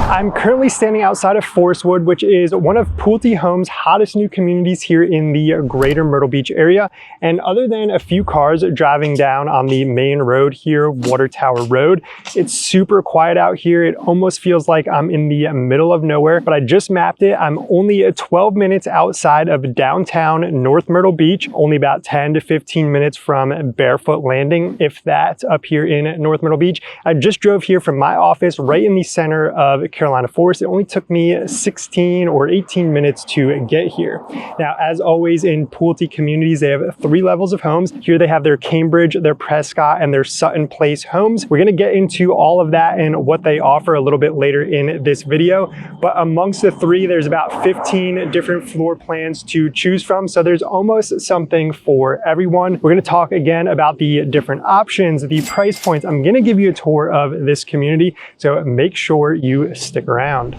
I'm currently standing outside of Forestwood, which is one of Pulte Homes' hottest new communities here in the greater Myrtle Beach area. And other than a few cars driving down on the main road here, Water Tower Road, it's super quiet out here. It almost feels like I'm in the middle of nowhere, but I just mapped it. I'm only 12 minutes outside of downtown North Myrtle Beach, only about 10 to 15 minutes from Barefoot Landing, if that's up here in North Myrtle Beach. I just drove here from my office right in the center of Carolina Forest. It only took me 16 or 18 minutes to get here. Now, as always in Pulte communities, they have 3 levels of homes. Here they have their Cambridge, their Prescott, and their Sutton Place homes. We're gonna get into all of that and what they offer a little bit later in this video. But amongst the 3, there's about 15 different floor plans to choose from. So there's almost something for everyone. We're gonna talk again about the different options, the price points. I'm gonna give you a tour of this community, so make sure you stick around.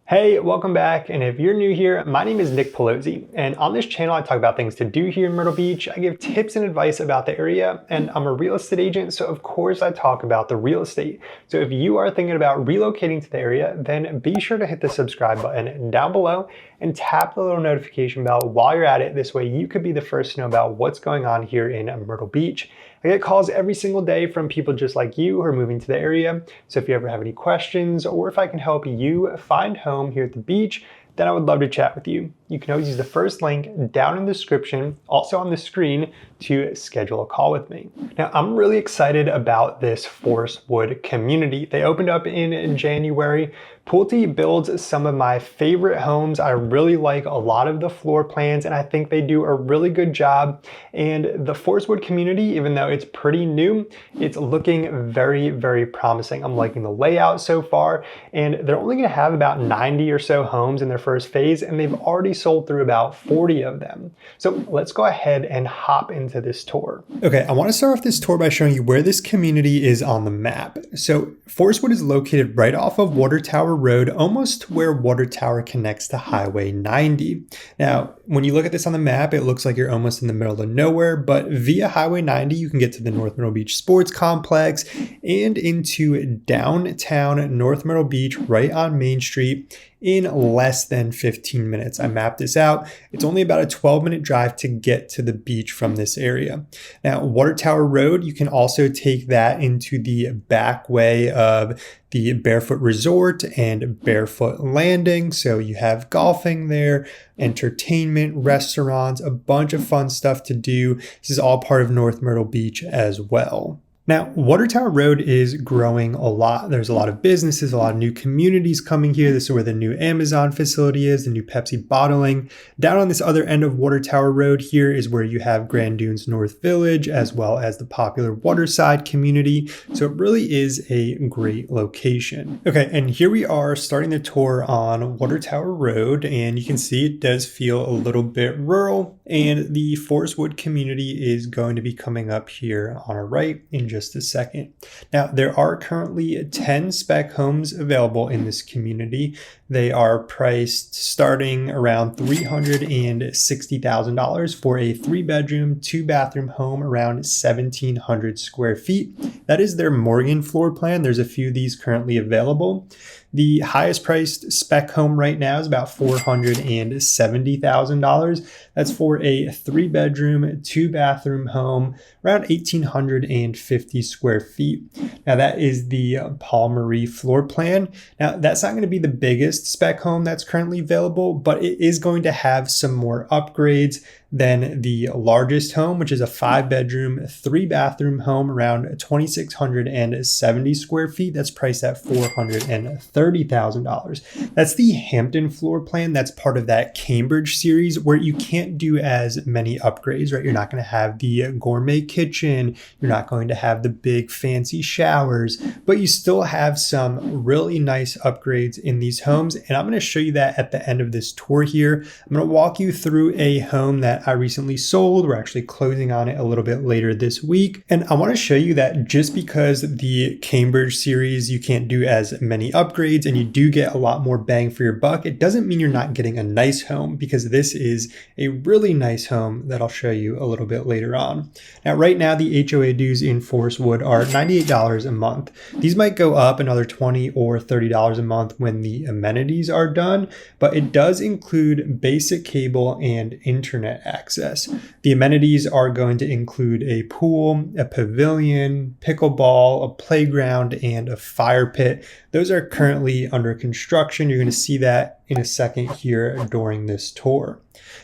Hey, welcome back. And if you're new here, my name is Paolozzi. And on this channel, I talk about things to do here in Myrtle Beach. I give tips and advice about the area, and I'm a real estate agent. So of course I talk about the real estate. So if you are thinking about relocating to the area, then be sure to hit the subscribe button down below and tap the little notification bell while you're at it. This way you could be the first to know about what's going on here in Myrtle Beach. I get calls every single day from people just like you who are moving to the area. So if you ever have any questions, or if I can help you find home here at the beach, then I would love to chat with you. You can always use the first link down in the description, also on the screen, to schedule a call with me. Now, I'm really excited about this Forestwood community. They opened up in January. Pulte builds some of my favorite homes. I really like a lot of the floor plans, and I think they do a really good job. And the Forestwood community, even though it's pretty new, it's looking very, very promising. I'm liking the layout so far, and they're only gonna have about 90 or so homes in their first phase, and they've already sold through about 40 of them. So let's go ahead and hop into this tour. Okay, I want to start off this tour by showing you where this community is on the map. So Forestwood is located right off of Water Tower Road, almost where Water Tower connects to Highway 90. Now, when you look at this on the map, it looks like you're almost in the middle of nowhere, but via Highway 90, you can get to the North Myrtle Beach Sports Complex and into downtown North Myrtle Beach right on Main Street in less than 15 minutes. I mapped this out. It's only about a 12-minute drive to get to the beach from this area. Now, Water Tower Road, you can also take that into the back way of the Barefoot Resort and Barefoot Landing. So you have golfing there, entertainment, restaurants, a bunch of fun stuff to do. This is all part of North Myrtle Beach as well. Now, Water Tower Road is growing a lot. There's a lot of businesses, a lot of new communities coming here. This is where the new Amazon facility is, the new Pepsi bottling. Down on this other end of Water Tower Road here is where you have Grand Dunes North Village, as well as the popular Waterside community. So it really is a great location. Okay, and here we are starting the tour on Water Tower Road, and you can see it does feel a little bit rural, and the Forestwood community is going to be coming up here on our right in just a second. Now, there are currently 10 spec homes available in this community. They are priced starting around $360,000 for a 3-bedroom, 2-bathroom home around 1,700 square feet. That is their Morgan floor plan. There's a few of these currently available. The highest priced spec home right now is about $470,000. That's for a 3-bedroom, 2-bathroom home, around 1,850 square feet. Now that is the Paul Marie floor plan. Now that's not going to be the biggest spec home that's currently available, but it is going to have some more upgrades than the largest home, which is a 5-bedroom, 3-bathroom home around 2,670 square feet. That's priced at $430,000. That's the Hampton floor plan. That's part of that Cambridge series where you can't do as many upgrades, right? You're not going to have the gourmet kitchen. You're not going to have the big fancy showers, but you still have some really nice upgrades in these homes. And I'm going to show you that at the end of this tour here. I'm going to walk you through a home that that I recently sold. We're actually closing on it a little bit later this week. And I want to show you that just because the Cambridge series, you can't do as many upgrades and you do get a lot more bang for your buck, it doesn't mean you're not getting a nice home, because this is a really nice home that I'll show you a little bit later on. Now, right now, the HOA dues in Forestwood are $98 a month. These might go up another $20 or $30 a month when the amenities are done, but it does include basic cable and internet access. The amenities are going to include a pool, a pavilion, pickleball, a playground, and a fire pit. Those are currently under construction. You're going to see that in a second here during this tour.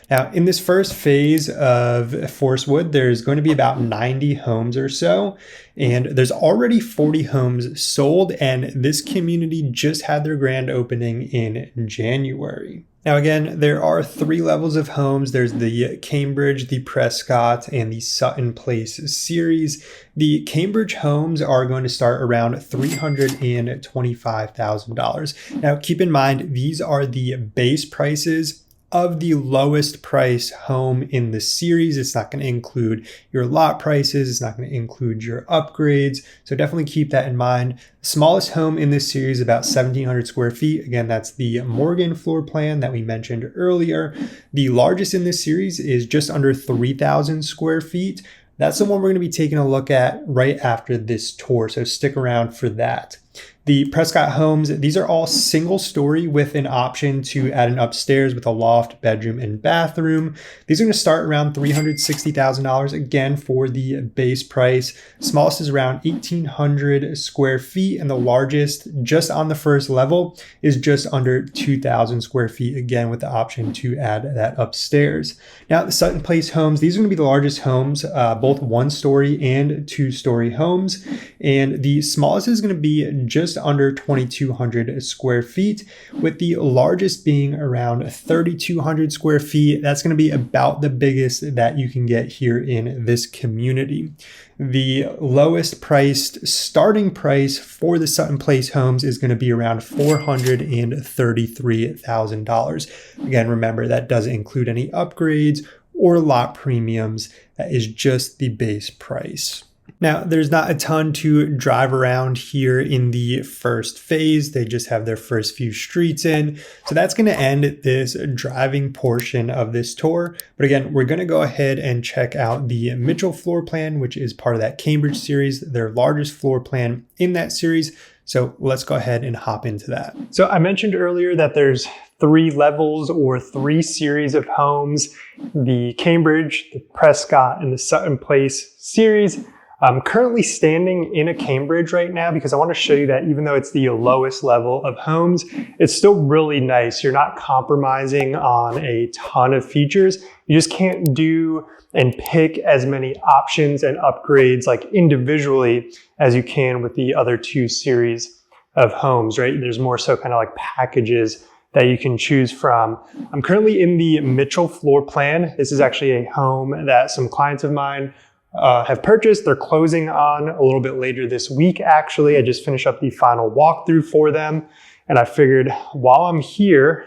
Now, in this first phase of Forestwood, there's going to be about 90 homes or so, and there's already 40 homes sold, and this community just had their grand opening in January. Now, again, there are 3 levels of homes. There's the Cambridge, the Prescott, and the Sutton Place series. The Cambridge homes are going to start around $325,000. Now, keep in mind, these are the base prices of the lowest price home in the series. It's not going to include your lot prices. It's not going to include your upgrades. So definitely keep that in mind. The smallest home in this series is about 1,700 square feet. Again, that's the Morgan floor plan that we mentioned earlier. The largest in this series is just under 3,000 square feet. That's the one we're going to be taking a look at right after this tour. So stick around for that. The Prescott homes, these are all single story with an option to add an upstairs with a loft, bedroom, and bathroom. These are going to start around $360,000 again for the base price. Smallest is around 1,800 square feet, and the largest just on the first level is just under 2,000 square feet, again with the option to add that upstairs. Now, the Sutton Place homes, these are going to be the largest homes, both 1-story and 2-story homes, and the smallest is going to be just under 2,200 square feet, with the largest being around 3,200 square feet. That's going to be about the biggest that you can get here in this community. The lowest priced starting price for the Sutton Place homes is going to be around $433,000. Again, remember, that doesn't include any upgrades or lot premiums. That is just the base price. Now, there's not a ton to drive around here in the first phase. They just have their first few streets in. So that's going to end this driving portion of this tour. But again, we're going to go ahead and check out the Mitchell floor plan, which is part of that Cambridge series, their largest floor plan in that series. So let's go ahead and hop into that. So I mentioned earlier that there's 3 levels or 3 series of homes: the Cambridge, the Prescott, and the Sutton Place series. I'm currently standing in a Cambridge right now because I want to show you that even though it's the lowest level of homes, it's still really nice. You're not compromising on a ton of features. You just can't do and pick as many options and upgrades like individually as you can with the other 2 series of homes, right? There's more so kind of like packages that you can choose from. I'm currently in the Mitchell floor plan. This is actually a home that some clients of mine have purchased. They're closing on a little bit later this week, actually. I just finished up the final walkthrough for them, and I figured while I'm here,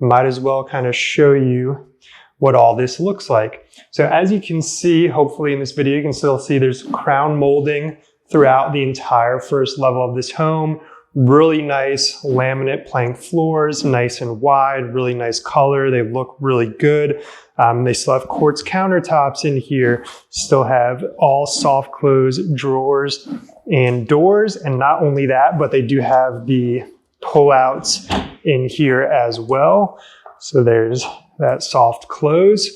I might as well kind of show you what all this looks like. So as you can see, hopefully in this video, you can still see there's crown molding throughout the entire first level of this home. Really nice laminate plank floors, nice and wide, really nice color. They look really good. They still have quartz countertops in here, still have all soft close drawers and doors. And not only that, but they do have the pullouts in here as well. So there's that soft close.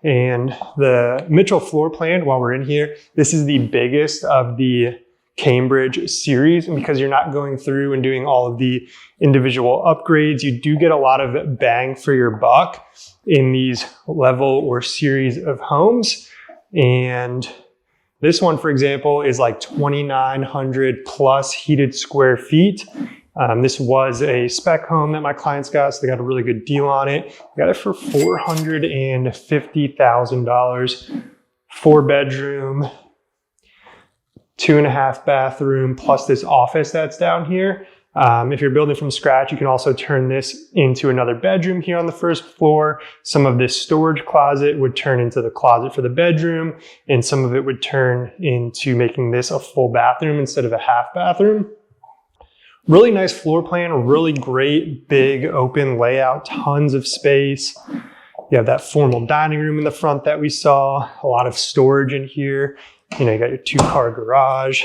And the Mitchell floor plan, while we're in here, this is the biggest of the Cambridge series, and because you're not going through and doing all of the individual upgrades, you do get a lot of bang for your buck in these level or series of homes. And this one, for example, is like 2,900 plus heated square feet. This was a spec home that my clients got, so they got a really good deal on it. They got it for $450,000, 4-bedroom, 2.5 bathroom, plus this office that's down here. If you're building from scratch, you can also turn this into another bedroom here on the first floor. Some of this storage closet would turn into the closet for the bedroom, and some of it would turn into making this a full bathroom instead of a half bathroom. Really nice floor plan, really great big open layout, tons of space. You have that formal dining room in the front that we saw, a lot of storage in here. You got your 2-car garage.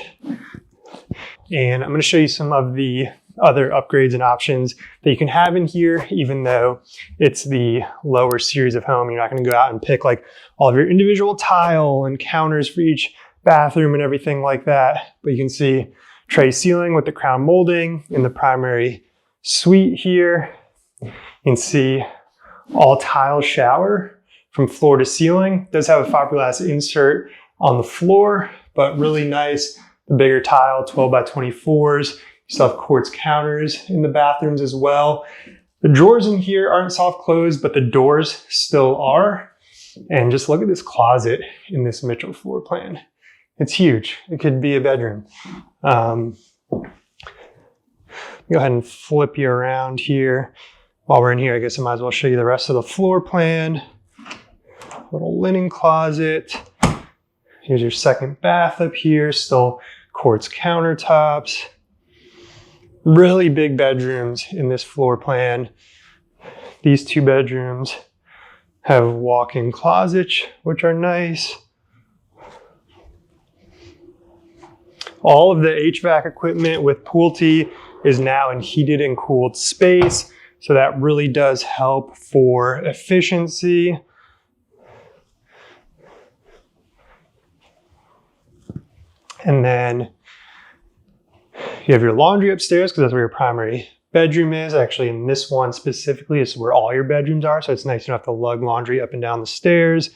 And I'm going to show you some of the other upgrades and options that you can have in here, even though it's the lower series of home. You're not going to go out and pick like all of your individual tile and counters for each bathroom and everything like that. But you can see tray ceiling with the crown molding in the primary suite here. You can see all tile shower from floor to ceiling. It does have a fiberglass insert on the floor, but really nice. The bigger tile, 12 by 24s. You still have quartz counters in the bathrooms as well. The drawers in here aren't soft closed, but the doors still are. And just look at this closet in this Mitchell floor plan. It's huge. It could be a bedroom. Go ahead and flip you around here. While we're in here, I guess I might as well show you the rest of the floor plan. Little linen closet. Here's your second bath up here, still quartz countertops. Really big bedrooms in this floor plan. These 2 bedrooms have walk-in closets, which are nice. All of the HVAC equipment with Pulte is now in heated and cooled space, so that really does help for efficiency. And then you have your laundry upstairs because that's where your primary bedroom is. Actually, in this one specifically is where all your bedrooms are. So it's nice you don't have to lug laundry up and down the stairs.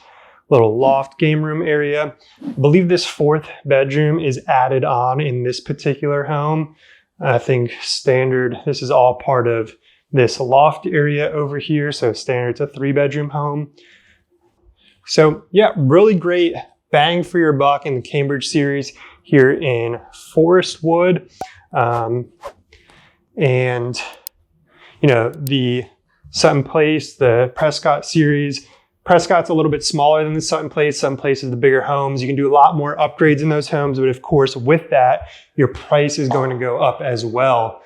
Little loft game room area. I believe this 4th bedroom is added on in this particular home. I think standard, this is all part of this loft area over here. So standard, it's a 3-bedroom home. So yeah, really great bang for your buck in the Cambridge series here in Forestwood. And, the Sutton Place, the Prescott series. Prescott's a little bit smaller than the Sutton Place. Sutton Place is the bigger homes. You can do a lot more upgrades in those homes, but of course, with that, your price is going to go up as well.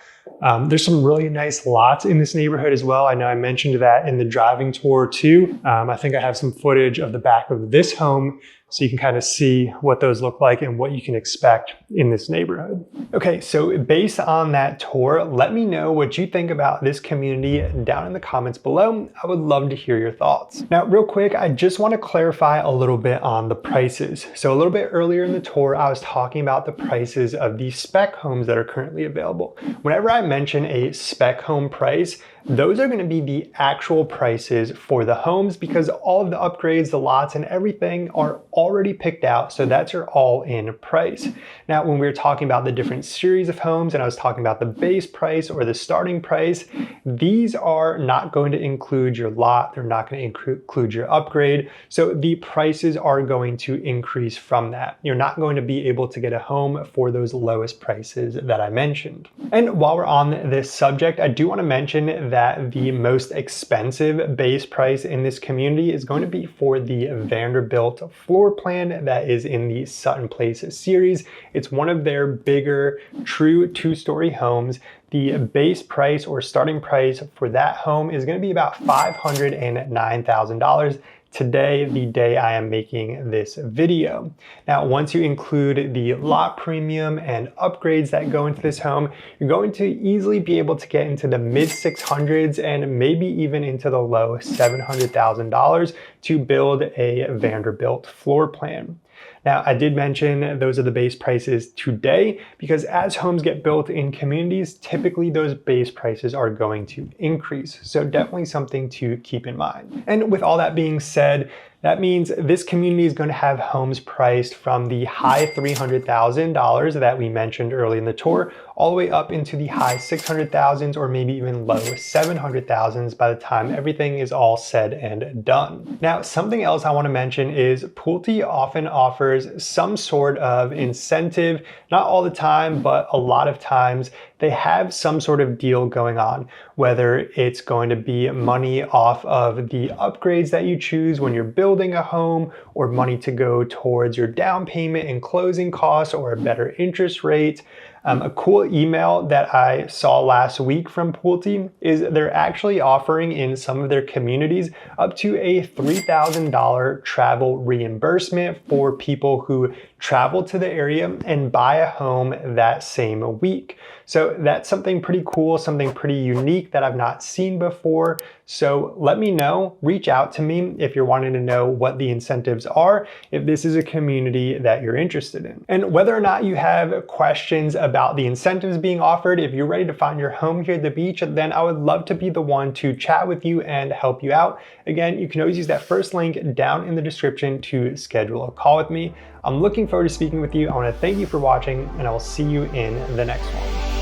There's some really nice lots in this neighborhood as well. I know I mentioned that in the driving tour too. I think I have some footage of the back of this home so you can kind of see what those look like and what you can expect in this neighborhood. Okay, so based on that tour, let me know what you think about this community down in the comments below. I would love to hear your thoughts. Now, real quick, I just want to clarify a little bit on the prices. So a little bit earlier in the tour, I was talking about the prices of the spec homes that are currently available. Whenever I mention a spec home price, those are going to be the actual prices for the homes because all of the upgrades, the lots, and everything are already picked out. So that's your all-in price. Now, when we were talking about the different series of homes and I was talking about the base price or the starting price, these are not going to include your lot. They're not going to include your upgrade. So the prices are going to increase from that. You're not going to be able to get a home for those lowest prices that I mentioned. And while we're on this subject, I do want to mention that the most expensive base price in this community is going to be for the Vanderbilt floor plan that is in the Sutton Place series. It's one of their bigger, true 2-story homes. The base price or starting price for that home is going to be about $509,000. Today, the day I am making this video. Now, once you include the lot premium and upgrades that go into this home, you're going to easily be able to get into the mid 600s and maybe even into the low $700,000 to build a Vanderbilt floor plan. Now, I did mention those are the base prices today because as homes get built in communities, typically those base prices are going to increase. So definitely something to keep in mind. And with all that being said, that means this community is going to have homes priced from the high $300,000 that we mentioned early in the tour, all the way up into the high $600,000s or maybe even low $700,000s by the time everything is all said and done. Now, something else I want to mention is Pulte often offers some sort of incentive, not all the time, but a lot of times they have some sort of deal going on, whether it's going to be money off of the upgrades that you choose when you're building a home, or money to go towards your down payment and closing costs, or a better interest rate. A cool email that I saw last week from Pulte is they're actually offering in some of their communities up to a $3,000 travel reimbursement for people who travel to the area and buy a home that same week. So that's something pretty cool, something pretty unique that I've not seen before. So let me know, reach out to me if you're wanting to know what the incentives are, if this is a community that you're interested in. And whether or not you have questions about the incentives being offered, if you're ready to find your home here at the beach, then I would love to be the one to chat with you and help you out. Again, you can always use that first link down in the description to schedule a call with me. I'm looking forward to speaking with you. I want to thank you for watching, and I will see you in the next one.